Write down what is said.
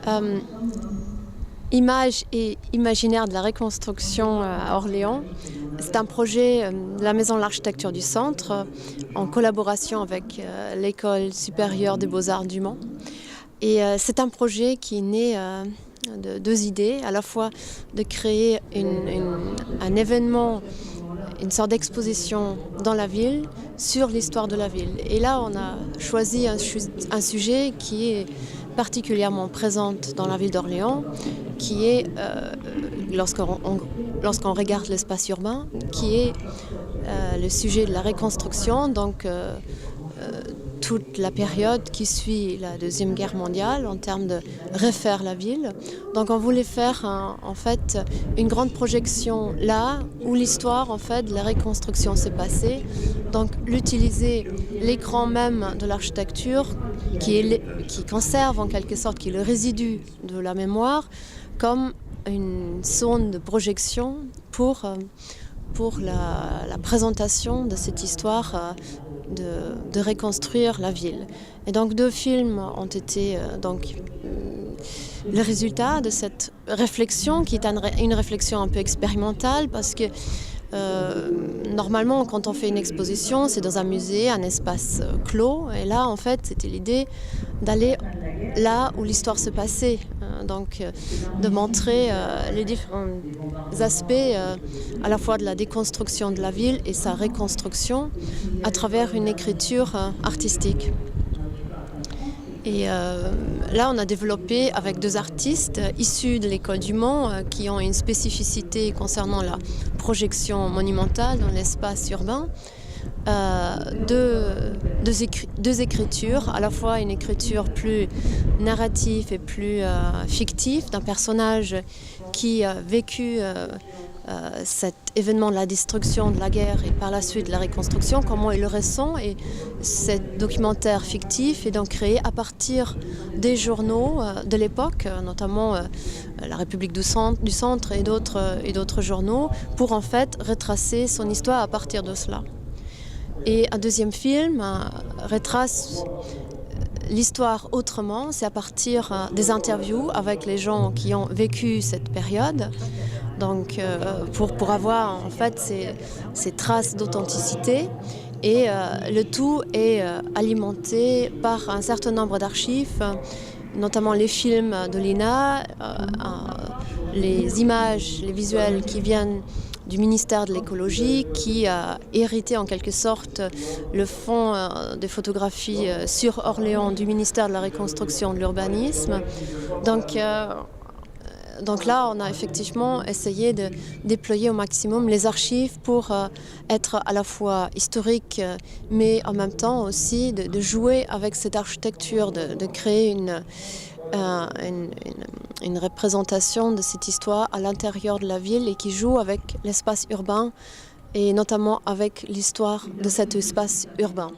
Euh, Images et imaginaire de la reconstruction à Orléans. C'est un projet de la Maison de l'Architecture du Centre en collaboration avec l'École supérieure des Beaux-Arts du Mans. Et c'est un projet qui est né de deux idées, à la fois de créer un événement, une sorte d'exposition dans la ville sur l'histoire de la ville. Et là, on a choisi un sujet qui est particulièrement présent dans la ville d'Orléans, qui est, lorsqu'on regarde l'espace urbain, qui est le sujet de la reconstruction, donc toute la période qui suit la Deuxième Guerre mondiale en termes de refaire la ville. Donc on voulait faire en fait une grande projection là où l'histoire en fait de la reconstruction s'est passée. Donc l'utiliser l'écran même de l'architecture qui conserve en quelque sorte, qui est le résidu de la mémoire, comme une zone de projection pour la présentation de cette histoire de reconstruire la ville. Et donc deux films ont été le résultat de cette réflexion qui est une réflexion un peu expérimentale parce que normalement quand on fait une exposition c'est dans un musée, un espace clos, et là en fait c'était l'idée d'aller là où l'histoire se passait, de montrer les différents aspects à la fois de la déconstruction de la ville et sa reconstruction à travers une écriture artistique. Et là, on a développé avec deux artistes issus de l'école du Mans qui ont une spécificité concernant la projection monumentale dans l'espace urbain. Deux écritures, à la fois une écriture plus narrative et plus fictive d'un personnage qui a vécu cet événement de la destruction de la guerre et par la suite de la reconstruction, comment il le ressent. Et ce documentaire fictif est donc créé à partir des journaux de l'époque, notamment La République du Centre et d'autres journaux, pour en fait retracer son histoire à partir de cela. Et un deuxième film retrace l'histoire autrement, c'est à partir des interviews avec les gens qui ont vécu cette période, donc pour avoir en fait ces traces d'authenticité. Et le tout est alimenté par un certain nombre d'archives, notamment les films de l'INA, les images, les visuels qui viennent du ministère de l'écologie, qui a hérité en quelque sorte le fonds de photographie sur Orléans du ministère de la reconstruction de l'urbanisme. Donc là, on a effectivement essayé de déployer au maximum les archives pour être à la fois historique, mais en même temps aussi de jouer avec cette architecture, de créer une représentation de cette histoire à l'intérieur de la ville et qui joue avec l'espace urbain et notamment avec l'histoire de cet espace urbain.